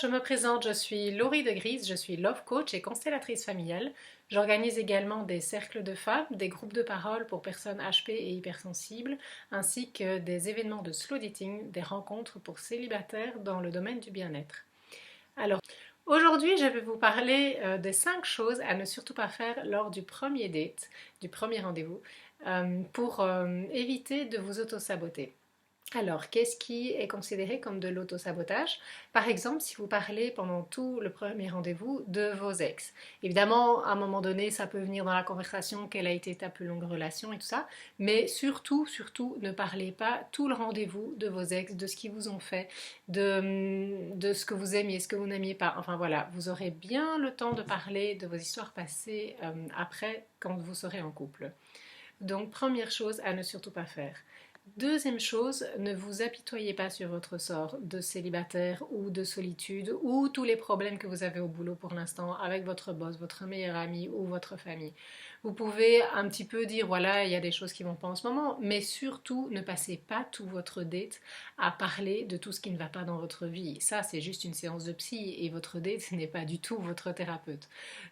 je me présente, je suis Laurie de Grise, je suis Love Coach et constellatrice familiale. J'organise également des cercles de femmes, des groupes de parole pour personnes HP et hypersensibles, ainsi que des événements de slow dating, des rencontres pour célibataires dans le domaine du bien-être. Alors, aujourd'hui, je vais vous parler des 5 choses à ne surtout pas faire lors du premier date, du premier rendez-vous, pour éviter de vous auto-saboter. Alors, qu'est-ce qui est considéré comme de l'autosabotage? Par exemple, si vous parlez pendant tout le premier rendez-vous de vos ex. Évidemment, à un moment donné, ça peut venir dans la conversation, quelle a été ta plus longue relation et tout ça, mais surtout, ne parlez pas tout le rendez-vous de vos ex, de ce qu'ils vous ont fait, de ce que vous aimiez, ce que vous n'aimiez pas. Enfin voilà, vous aurez bien le temps de parler de vos histoires passées après, quand vous serez en couple. Donc, première chose à ne surtout pas faire. Deuxième chose, ne vous apitoyez pas sur votre sort de célibataire ou de solitude ou tous les problèmes que vous avez au boulot pour l'instant avec votre boss, votre meilleur ami ou votre famille. Vous pouvez un petit peu dire voilà, il y a des choses qui vont pas en ce moment, mais surtout ne passez pas tout votre date à parler de tout ce qui ne va pas dans votre vie. Ça, c'est juste une séance de psy et votre date n'est pas du tout votre thérapeute.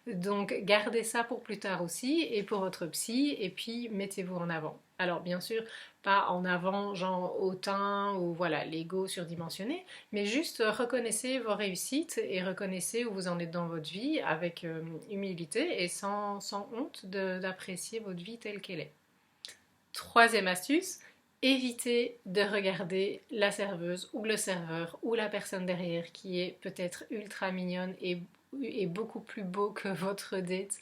Donc gardez ça pour plus tard aussi et pour votre psy et puis mettez-vous en avant. Alors bien sûr, pas en avant genre hautain ou voilà l'ego surdimensionné, mais juste reconnaissez vos réussites et reconnaissez où vous en êtes dans votre vie avec humilité et sans honte d'apprécier votre vie telle qu'elle est. Troisième astuce, évitez de regarder la serveuse ou le serveur ou la personne derrière qui est peut-être ultra mignonne et beaucoup plus beau que votre date.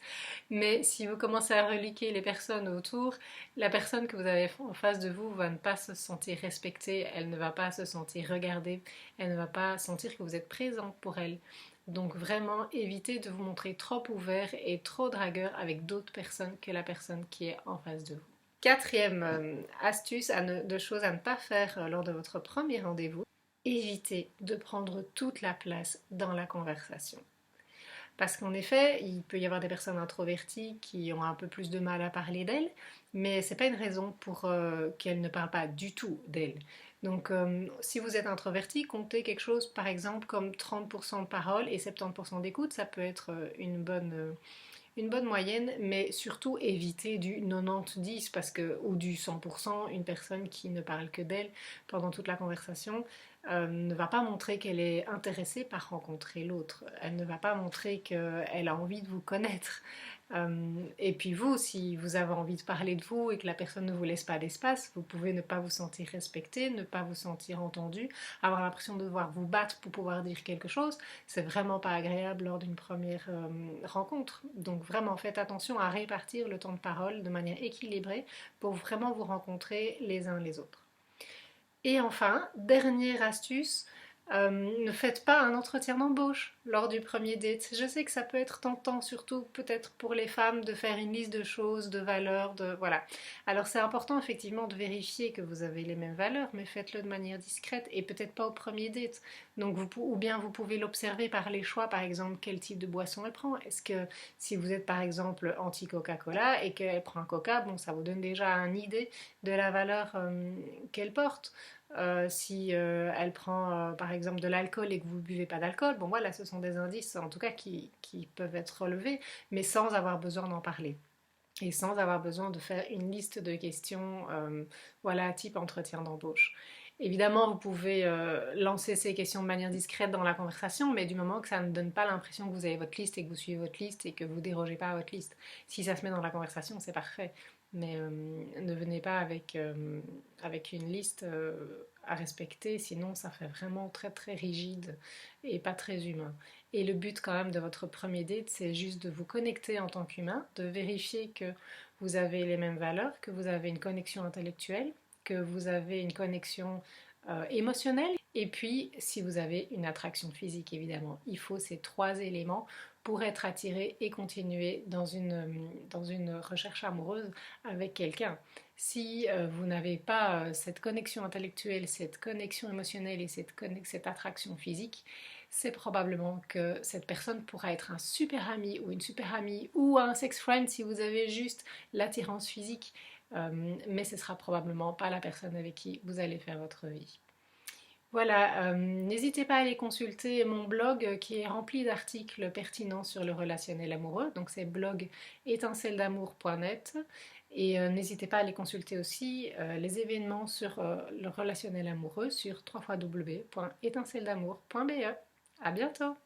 Mais si vous commencez à reliquer les personnes autour, la personne que vous avez en face de vous va ne pas se sentir respectée, elle ne va pas se sentir regardée, elle ne va pas sentir que vous êtes présent pour elle. Donc vraiment, évitez de vous montrer trop ouvert et trop dragueur avec d'autres personnes que la personne qui est en face de vous. Quatrième astuce de choses à ne pas faire lors de votre premier rendez-vous, évitez de prendre toute la place dans la conversation. Parce qu'en effet, il peut y avoir des personnes introverties qui ont un peu plus de mal à parler d'elles, mais c'est pas une raison pour qu'elles ne parlent pas du tout d'elles. Donc, si vous êtes introverti, comptez quelque chose, par exemple, comme 30% de parole et 70% d'écoute, ça peut être une bonne moyenne, mais surtout éviter du 90-10 parce que, ou du 100%, une personne qui ne parle que d'elle pendant toute la conversation ne va pas montrer qu'elle est intéressée par rencontrer l'autre. Elle ne va pas montrer qu'elle a envie de vous connaître. Et puis vous, si vous avez envie de parler de vous et que la personne ne vous laisse pas d'espace, vous pouvez ne pas vous sentir respecté, ne pas vous sentir entendu, avoir l'impression de devoir vous battre pour pouvoir dire quelque chose. C'est vraiment pas agréable lors d'une première rencontre. Donc vraiment faites attention à répartir le temps de parole de manière équilibrée pour vraiment vous rencontrer les uns les autres. Et enfin, dernière astuce, ne faites pas un entretien d'embauche lors du premier date. Je sais que ça peut être tentant, surtout peut-être pour les femmes, de faire une liste de choses, de valeurs, voilà. Alors c'est important effectivement de vérifier que vous avez les mêmes valeurs, mais faites-le de manière discrète et peut-être pas au premier date. Donc ou bien vous pouvez l'observer par les choix, par exemple quel type de boisson elle prend. Est-ce que si vous êtes par exemple anti Coca-Cola et qu'elle prend un Coca, bon ça vous donne déjà une idée de la valeur qu'elle porte. Si elle prend par exemple de l'alcool et que vous ne buvez pas d'alcool, bon voilà, ce sont des indices en tout cas qui peuvent être relevés, mais sans avoir besoin d'en parler. Et sans avoir besoin de faire une liste de questions, voilà, type entretien d'embauche. Évidemment, vous pouvez lancer ces questions de manière discrète dans la conversation, mais du moment que ça ne donne pas l'impression que vous avez votre liste et que vous suivez votre liste et que vous ne dérogez pas à votre liste. Si ça se met dans la conversation, c'est parfait. Mais ne venez pas avec une liste à respecter, sinon ça fait vraiment très très rigide et pas très humain. Et le but quand même de votre premier date, c'est juste de vous connecter en tant qu'humain, de vérifier que vous avez les mêmes valeurs, que vous avez une connexion intellectuelle, que vous avez une connexion émotionnelle, et puis si vous avez une attraction physique évidemment. Il faut ces 3 éléments pour être attiré et continuer dans une recherche amoureuse avec quelqu'un. Si vous n'avez pas cette connexion intellectuelle, cette connexion émotionnelle et cette attraction physique, c'est probablement que cette personne pourra être un super ami ou une super amie ou un sex friend si vous avez juste l'attirance physique, mais ce sera probablement pas la personne avec qui vous allez faire votre vie. Voilà, n'hésitez pas à aller consulter mon blog qui est rempli d'articles pertinents sur le relationnel amoureux. Donc c'est blog étincelle-d'amour.net. Et n'hésitez pas à aller consulter aussi les événements sur le relationnel amoureux sur www.étincelle-d'amour.be. À bientôt!